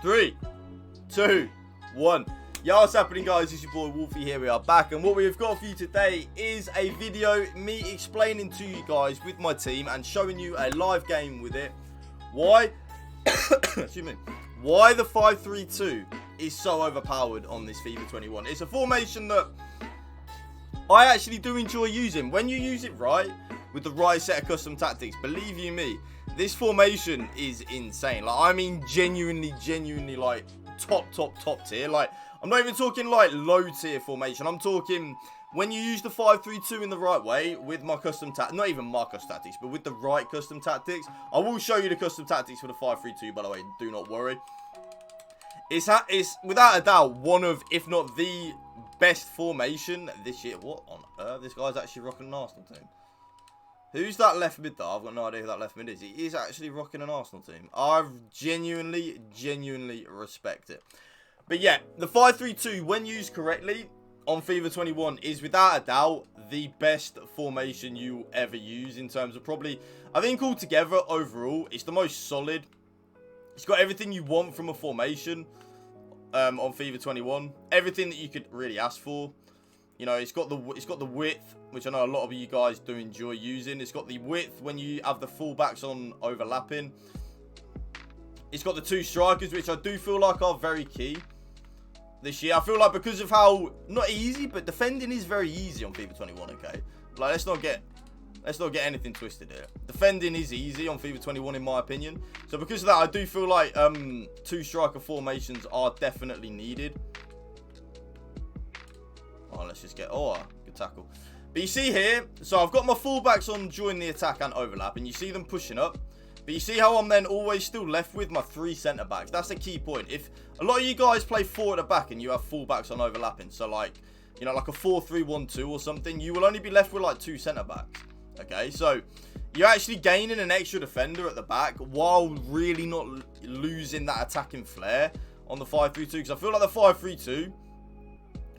3, 2, 1. Yo, what's happening, guys? It's your boy Wolfie here. We are back, and what we've got for you today is a video me explaining to you guys with my team and showing you a live game with it why excuse me, why the 5-3-2 is so overpowered on this FIFA 21. It's a formation that I actually do enjoy using when you use it right with the right set of custom tactics. Believe you me, this formation is insane. Like, I mean, genuinely like top tier. Like, I'm not even talking like low tier formation. I'm talking when you use the 5-3-2 in the right way with my custom tactics, not even my custom tactics, but with the right custom tactics. I will show you the custom tactics for the 5-3-2, by the way, do not worry. It's without a doubt one of, if not the best formation this year. What on earth? This guy's actually rocking an Arsenal team. Who's that left mid though? I've got no idea who that left mid is. He is actually rocking an Arsenal team. I genuinely respect it. But yeah, the 5-3-2, when used correctly on FIFA 21, is without a doubt the best formation you ever use in terms of probably, I think altogether, overall, it's the most solid. It's got everything you want from a formation on FIFA 21. Everything that you could really ask for. You know, it's got the width, which I know a lot of you guys do enjoy using. It's got the width when you have the fullbacks on overlapping. It's got the two strikers, which I do feel like are very key this year. I feel like because of how, not easy, but defending is very easy on FIFA 21, okay? Like, let's not get anything twisted here. Defending is easy on FIFA 21 in my opinion. So because of that, I do feel like two striker formations are definitely needed. Oh, let's just get, oh, good tackle. But you see here, so I've got my fullbacks on join the attack and overlap, and you see them pushing up. But you see how I'm then always still left with my 3 centre-backs. That's the key point. If a lot of you guys play 4 at the back and you have fullbacks on overlapping, so like, you know, like a 4-3-1-2 or something, you will only be left with like 2 centre-backs. Okay, so you're actually gaining an extra defender at the back while really not losing that attacking flair on the 5-3-2. Because I feel like the 5-3-2,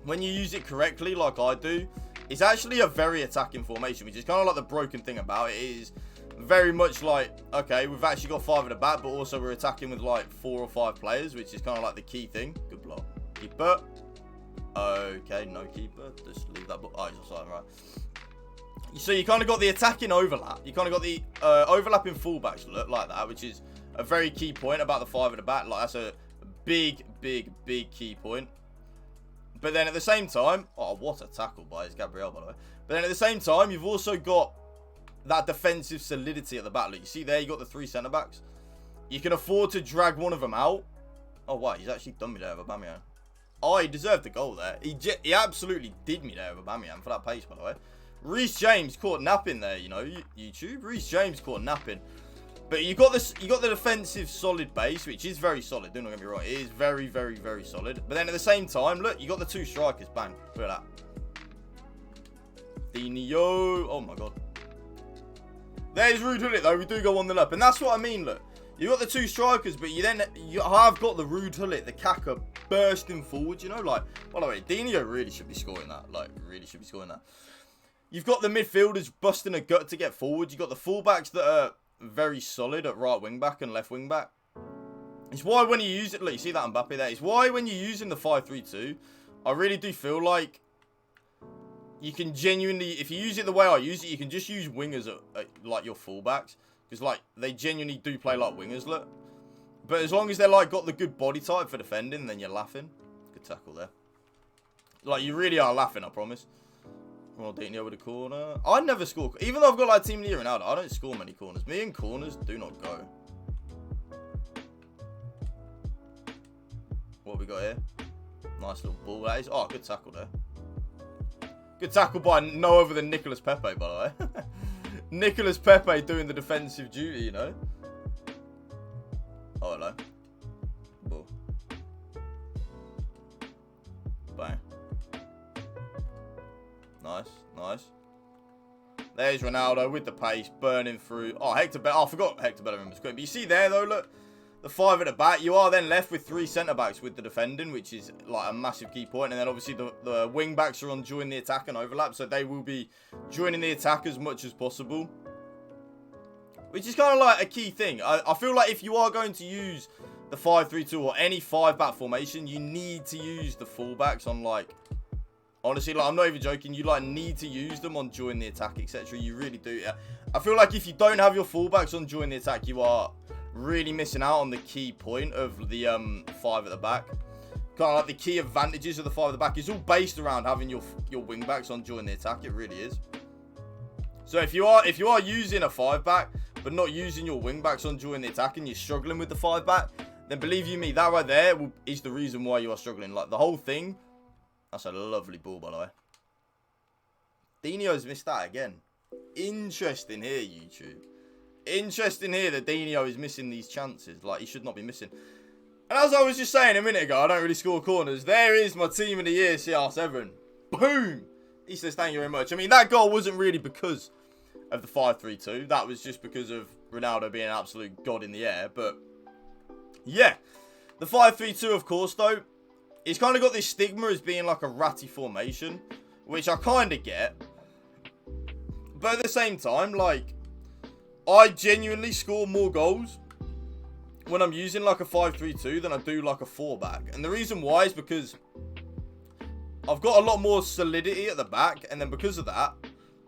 when you use it correctly, like I do, it's actually a very attacking formation, which is kind of like the broken thing about it. It is very much like, okay, we've actually got 5 at the back, but also we're attacking with like 4 or 5 players, which is kind of like the key thing. Good block. Keeper. Okay, no keeper. Just leave that block. Oh, he's offside, right. So you kind of got the attacking overlap. You kind of got the overlapping fullbacks look like that, which is a very key point about the 5 at the back. Like, that's a big key point. But then at the same time, oh, what a tackle by Gabriel, by the way. But then at the same time, you've also got that defensive solidity at the back. Look, you see there, you got the 3 centre-backs. You can afford to drag one of them out. Oh, wow, he's actually done me there with Aubameyang. Oh, he deserved the goal there. He absolutely did me there with Aubameyang for that pace, by the way. Reece James caught napping there, you know, YouTube. Reece James caught napping. But you got this, you got the defensive solid base, which is very solid. Do not get me wrong, it is very solid. But then at the same time, look, you got the 2 strikers. Bang, look at that. Dino, oh my god. There's Rude Hullet though. We do go 1-0 up, and that's what I mean. Look, you got the 2 strikers, but you have got the Rude Hullet, the Kaka bursting forward. You know, like, by the way, Dino really should be scoring that. Like, really should be scoring that. You've got the midfielders busting a gut to get forward. You've got the fullbacks that are very solid at right wing back and left wing back. It's why when you use it, look, you see that Mbappe there. It's why when you're using the 5-3-2, I really do feel like you can genuinely, if you use it the way I use it, you can just use wingers at like your fullbacks, because like they genuinely do play like wingers. Look, but as long as they're like got the good body type for defending, then you're laughing. Good tackle there. Like, you really are laughing, I promise. Ronaldinho with a corner. I never score. Even though I've got like Team Leader and Ronaldo, I don't score many corners. Me and corners do not go. What have we got here? Nice little ball. That is. Oh, good tackle there. Good tackle by no other than Nicolas Pepe, by the way. Nicolas Pepe doing the defensive duty, you know. Oh, hello. Ball. Bang. Nice. There's Ronaldo with the pace, burning through. Oh, Hector Bellerin. Oh, I forgot Hector Bellerin was quick. But you see there, though, look. The 5 at the back. You are then left with 3 centre-backs with the defending, which is like a massive key point. And then obviously the wing-backs are on join the attack and overlap. So they will be joining the attack as much as possible. Which is kind of like a key thing. I feel like if you are going to use the 5-3-2 or any 5-back formation, you need to use the fullbacks on, like, honestly, like, I'm not even joking. You, like, need to use them on join the attack, etc. You really do. I feel like if you don't have your fullbacks on join the attack, you are really missing out on the key point of the 5 at the back. Kind of like the key advantages of the 5 at the back is all based around having your wing backs on join the attack. It really is. So if you are using a 5-back but not using your wing backs on join the attack and you're struggling with the 5-back, then believe you me, that right there is the reason why you are struggling. Like, the whole thing. That's a lovely ball, by the way. Dino's missed that again. Interesting here, YouTube. Interesting here that Dino is missing these chances. Like, he should not be missing. And as I was just saying a minute ago, I don't really score corners. There is my team of the year, CR7. Boom! He says, thank you very much. I mean, that goal wasn't really because of the 5-3-2. That was just because of Ronaldo being an absolute god in the air. But, yeah. The 5-3-2, of course, though, it's kind of got this stigma as being like a ratty formation, which I kind of get. But at the same time, like, I genuinely score more goals when I'm using like a 5-3-2 than I do like a 4-back. And the reason why is because I've got a lot more solidity at the back, and then because of that,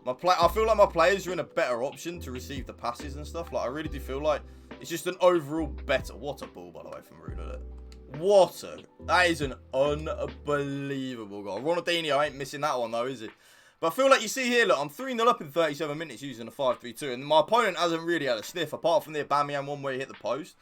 I feel like my players are in a better option to receive the passes and stuff. Like, I really do feel like it's just an overall better. What a ball, by the way, from Ruda. That is an unbelievable goal. Ronaldinho ain't missing that one though, is he? But I feel like you see here, look, I'm 3-0 up in 37 minutes using a 5-3-2, and my opponent hasn't really had a sniff apart from the Aubameyang one where he hit the post.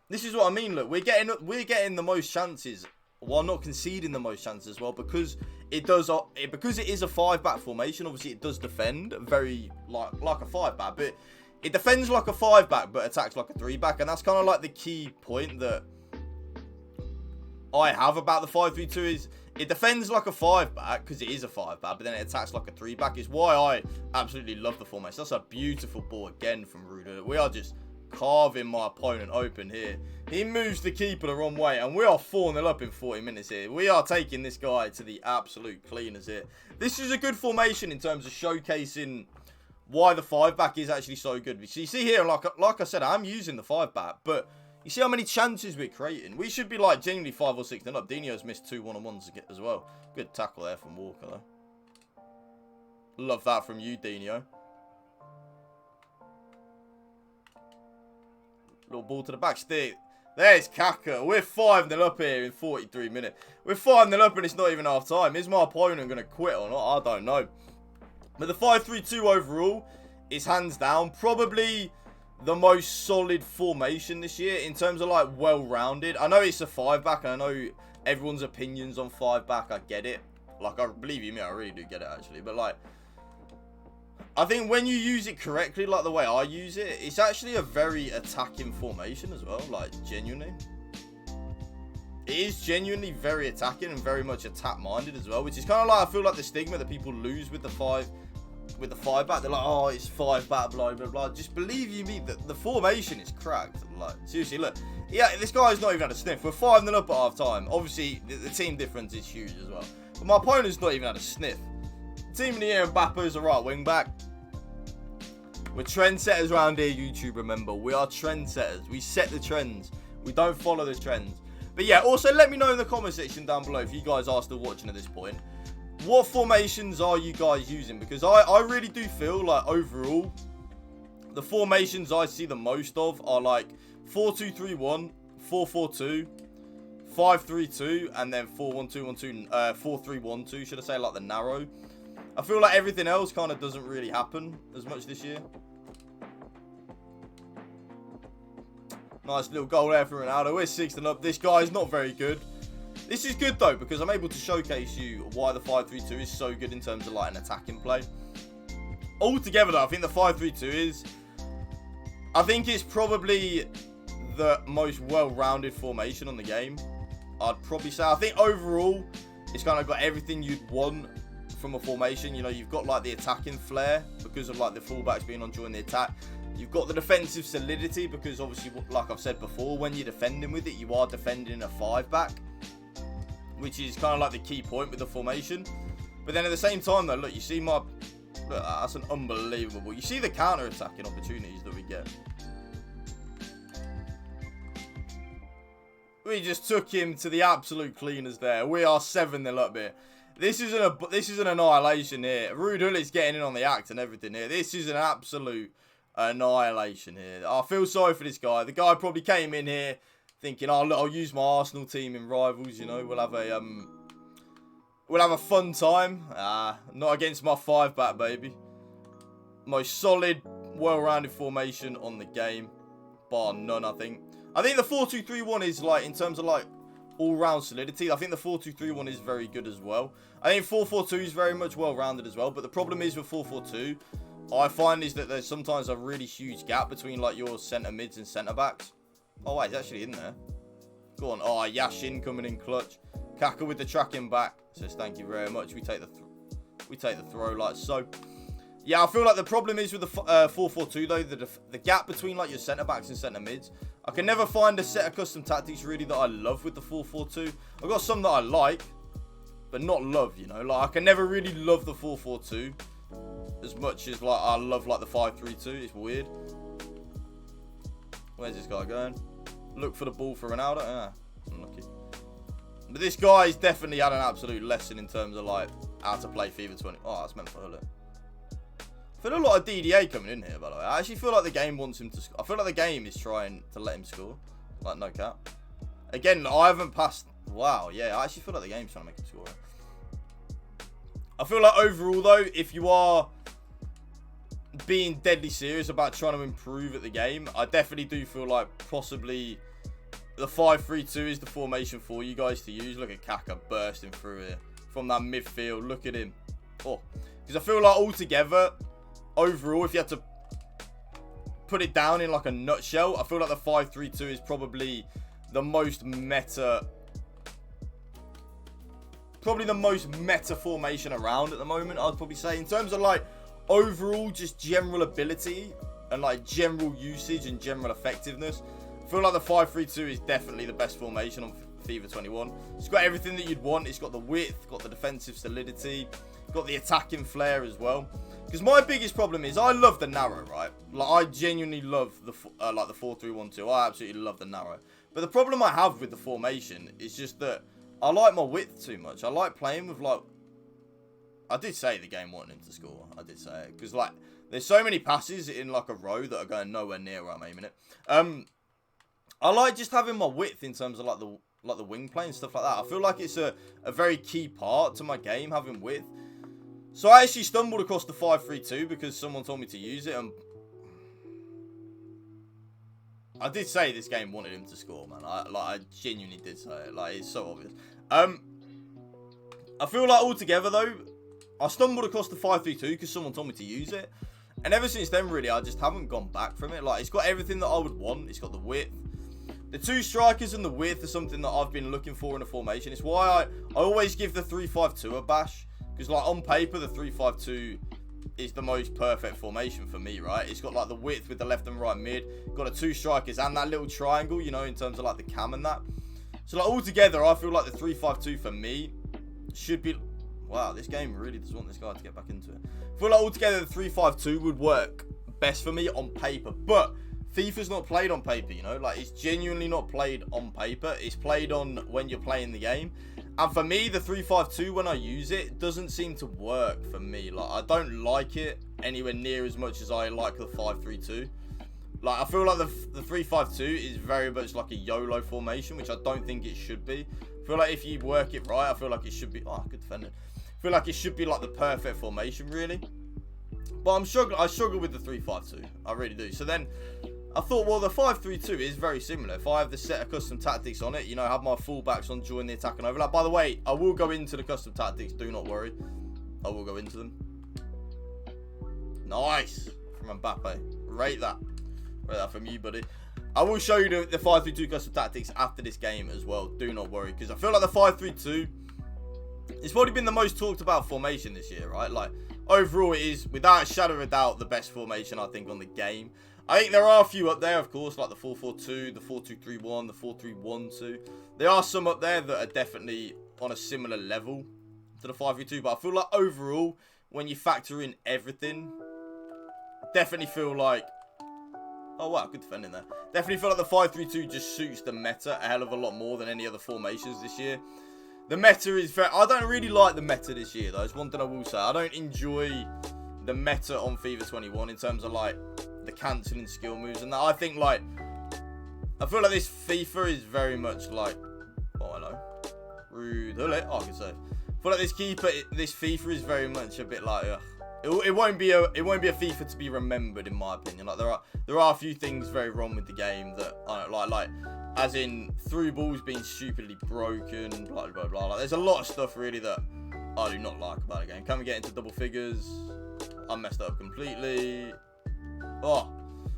This is what I mean. Look, we're getting the most chances while not conceding the most chances as well, because it is a 5-back formation. Obviously, it does defend very like a 5-back, but it defends like a 5-back but attacks like a 3-back, and that's kind of like the key point that I have about the 5-3-2 is it defends like a 5-back because it is a 5-back, but then it attacks like a 3-back. Is why I absolutely love the formation. That's a beautiful ball again from Ruda. We are just carving my opponent open here. He moves the keeper the wrong way, and we are 4-0 up in 40 minutes here. We are taking this guy to the absolute cleaners here. This is a good formation in terms of showcasing why the 5-back is actually so good. So you see here, like I said, I'm using the 5-back, but you see how many chances we're creating? We should be like genuinely 5 or 6 up. Dino's missed 2 1-on-1s as well. Good tackle there from Walker though. Love that from you, Dino. Little ball to the back stick. There's Kaka. We're 5-0 up here in 43 minutes. We're 5-0 up and it's not even half time. Is my opponent going to quit or not? I don't know. But the 5-3-2 overall is hands down probably the most solid formation this year in terms of like well-rounded. I know it's a 5-back and I know everyone's opinions on 5-back. I get it. Like, I believe you me, I really do get it actually. But like, I think when you use it correctly, like the way I use it, it's actually a very attacking formation as well. Like, genuinely. It is genuinely very attacking and very much attack-minded as well, which is kind of like, I feel like the stigma that people lose with the 5-back. They're like, oh, it's 5-back, blah, blah, blah. Just believe you me, the formation is cracked. Like, seriously, look. Yeah, this guy's not even had a sniff. We're 5-0 up at half-time. Obviously, the team difference is huge as well. But my opponent's not even had a sniff. Team of the year, Mbappe's a right wing-back. We're trendsetters around here, YouTube, remember. We are trendsetters. We set the trends. We don't follow the trends. But yeah, also let me know in the comment section down below if you guys are still watching at this point. What formations are you guys using? Because I really do feel like overall, the formations I see the most of are like 4-2-3-1, 4-4-2, 5-3-2, and then 4-1-2-1-2, 4-3-1-2, should I say, like the narrow. I feel like everything else kind of doesn't really happen as much this year. Nice little goal there for Ronaldo. We're 6-0 up. This guy's not very good. This is good though, because I'm able to showcase you why the 5-3-2 is so good in terms of like an attacking play. Altogether though, I think the 5-3-2 is, I think it's probably the most well-rounded formation on the game. I'd probably say, I think overall, it's kind of got everything you'd want from a formation. You know, you've got like the attacking flair because of like the fullbacks being on during the attack. You've got the defensive solidity because obviously, like I've said before, when you're defending with it, you are defending in a 5-back, which is kind of like the key point with the formation. But then at the same time though, look, you see look, that's an unbelievable. You see the counter-attacking opportunities that we get. We just took him to the absolute cleaners there. We are 7-0 up here. This is an annihilation here. Rude Hullet's getting in on the act and everything here. This is an absolute annihilation here. I feel sorry for this guy. The guy probably came in here thinking, oh, look, I'll use my Arsenal team in rivals. You know, we'll have a fun time. Not against my 5-back, baby. Most solid, well-rounded formation on the game, bar none. I think the 4-2-3-1 is like, in terms of like all-round solidity, I think the 4-2-3-1 is very good as well. I think 4-4-2 is very much well-rounded as well. But the problem is with 4-4-2, I find is that there's sometimes a really huge gap between like your centre mids and centre backs. Oh wait, he's actually in there. Go on. Oh, Yashin coming in clutch. Kaka with the tracking back. Says thank you very much. We take the throw like so. Yeah, I feel like the problem is with the 4-4-2 though, the gap between like your centre backs and centre mids. I can never find a set of custom tactics really that I love with the 4-4-2. I've got some that I like, but not love, you know. Like I can never really love the 4-4-2 as much as like I love like the 5-3-2. It's weird. Where's this guy going? Look for the ball for Ronaldo. Ah, unlucky. But this guy's definitely had an absolute lesson in terms of like how to play FIFA 20. Oh, that's meant for Hullet. I feel a lot of DDA coming in here, by the way. I actually feel like the game wants him to score. I feel like the game is trying to let him score. Like, no cap. Again, I haven't passed. Wow, yeah, I actually feel like the game's trying to make him score. I feel like overall, though, if you are being deadly serious about trying to improve at the game, I definitely do feel like possibly the 5-3-2 is the formation for you guys to use. Look at Kaka bursting through here from that midfield. Look at him. Oh, because I feel like altogether, overall, if you had to put it down in like a nutshell, I feel like the 5-3-2 is probably the most meta formation around at the moment, I'd probably say. In terms of like overall just general ability and like general usage and general effectiveness, I feel like the 5-3-2 is definitely the best formation on FIFA 21. It's got everything that you'd want. It's got the width, got the defensive solidity, got the attacking flair as well. Because my biggest problem is I love the narrow, right? Like I genuinely love the 4-3-1-2. I absolutely love the narrow. But the problem I have with the formation is just that I like my width too much. I like playing with like, I did say the game wanted him to score. I did say it because like there's so many passes in like a row that are going nowhere near where I'm aiming it. I like just having my width in terms of like the wing play and stuff like that. I feel like it's a very key part to my game, having width. So I actually stumbled across the 5-3-2 because someone told me to use it, and I did say this game wanted him to score, man. I genuinely did say it. Like, it's so obvious. I feel like altogether though, I stumbled across the 5-3-2 because someone told me to use it, and ever since then, really, I just haven't gone back from it. Like, it's got everything that I would want. It's got the width. The two strikers and the width are something that I've been looking for in a formation. It's why I always give the 3-5-2 a bash. Because, like, on paper, the 3-5-2 is the most perfect formation for me, right? It's got, like, the width with the left and right mid. Got the two strikers and that little triangle, you know, in terms of, like, the cam and that. So, like, altogether, I feel like the 3-5-2 for me should be... Wow, this game really does want this guy to get back into it. I feel like altogether, the 3-5-2 would work best for me on paper. But FIFA's not played on paper, you know? Like, it's genuinely not played on paper. It's played on when you're playing the game. And for me, the 3-5-2, when I use it, doesn't seem to work for me. Like, I don't like it anywhere near as much as I like the 5-3-2. Like, I feel like the 3-5-2 is very much like a YOLO formation, which I don't think it should be. I feel like if you work it right, I feel like it should be... Oh, good defender. I feel like it should be like the perfect formation, really. But I struggle with the 3-5-2. I really do. So then I thought, well, the 5-3-2 is very similar. If I have the set of custom tactics on it, you know, have my fullbacks on during the attack and overlap. By the way, I will go into the custom tactics. Do not worry. I will go into them. Nice. From Mbappe. Rate that. Rate that from you, buddy. I will show you the 5-3-2 custom tactics after this game as well. Do not worry. Because I feel like the 5-3-2, it's probably been the most talked about formation this year, right? Like, overall, it is, without a shadow of a doubt, the best formation, I think, on the game. I think there are a few up there, of course, like the 4-4-2, the 4-2-3-1, the 4-3-1-2. There are some up there that are definitely on a similar level to the 5-3-2. But I feel like overall, when you factor in everything, definitely feel like Oh, wow, good defending there. Definitely feel like the 5-3-2 just suits the meta a hell of a lot more than any other formations this year. The meta is very... I don't really like the meta this year, though. It's one thing I will say. I don't enjoy the meta on FIFA 21 in terms of, like, the cancelling skill moves and that. I think, like... I feel like this FIFA is very much like... Oh, hello. Rude. Oh, good save. I feel like this FIFA is very much a bit like... It won't be a FIFA to be remembered, in my opinion. Like there are a few things very wrong with the game that I don't like as in through balls being stupidly broken, blah blah blah. Like there's a lot of stuff really that I do not like about the game. Can we get into double figures? I messed up completely. Oh,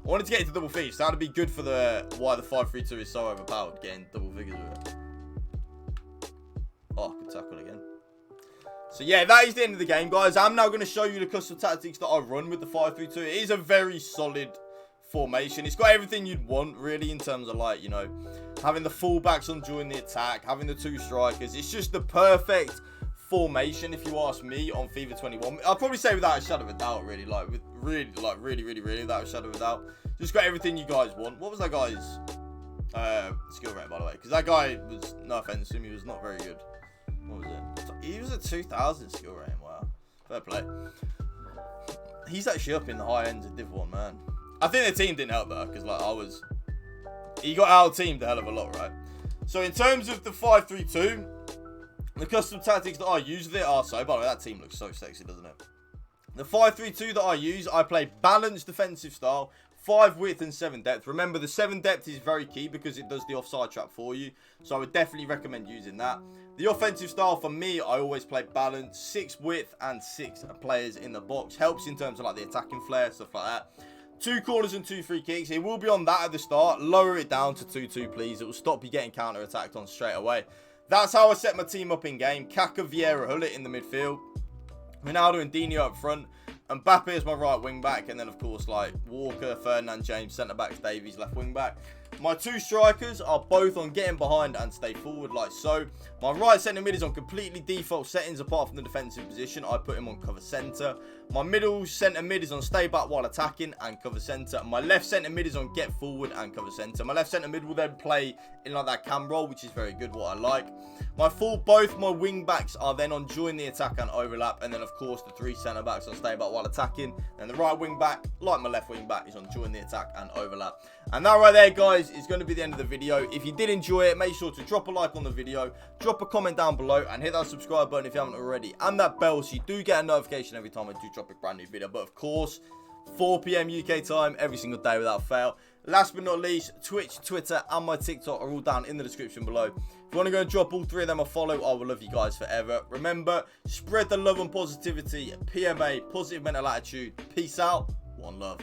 I wanted to get into double figures. That would be good for why the 5-3-2 is so overpowered. Getting double figures with it. Oh, good tackle again. So yeah, that is the end of the game, guys. I'm now going to show you the custom tactics that I run with the 5-3-2. It is a very solid formation. It's got everything you'd want, really, in terms of, like, you know, having the fullbacks on during the attack, having the 2 strikers. It's just the perfect formation, if you ask me, on FIFA 21. I'd probably say without a shadow of a doubt, really. Really, without a shadow of a doubt. Just got everything you guys want. What was that guy's skill rate, by the way? Because that guy was, no offense to him, he was not very good. What was it? He was a 2000 skill rating. Wow. Fair play. He's actually up in the high ends of Div 1, man. I think the team didn't help though, because like he got out-teamed a hell of a lot, right? So in terms of the 5-3-2, the custom tactics that I use with it are so. By the way, that team looks so sexy, doesn't it? The 5-3-2 that I use, I play balanced defensive style. 5 width and 7 depth. Remember, the 7 depth is very key because it does the offside trap for you. So I would definitely recommend using that. The offensive style for me, I always play balance. 6 width and 6 players in the box. Helps in terms of like the attacking flair, stuff like that. 2 corners and 2 free kicks. It will be on that at the start. Lower it down to 2-2, please. It will stop you getting counter-attacked on straight away. That's how I set my team up in game. Kaka, Vieira, Hullet in the midfield. Ronaldo and Dino up front. Mbappe is my right wing back, and then of course like Walker, Ferdinand, James, centre backs, Davies, left wing back. My 2 strikers are both on getting behind and stay forward like so. My right centre mid is on completely default settings apart from the defensive position. I put him on cover centre. My middle centre mid is on stay back while attacking and cover centre. And my left centre mid is on get forward and cover centre. My left centre mid will then play in like that cam role, which is very good, what I like. Both my wing backs are then on join the attack and overlap, and then of course the 3 centre backs on stay back while attacking. And the right wing back, like my left wing back, is on join the attack and overlap. And that right there, guys, is going to be the end of the video. If you did enjoy it, make sure to drop a like on the video, drop a comment down below, and hit that subscribe button if you haven't already, and that bell so you do get a notification every time I do drop a brand new video. But of course, 4 PM UK time every single day without fail. Last but not least, Twitch, Twitter, and my TikTok are all down in the description below. If you want to go and drop all 3 of them a follow, I will love you guys forever. Remember, spread the love and positivity. PMA, positive mental attitude. Peace out. One love.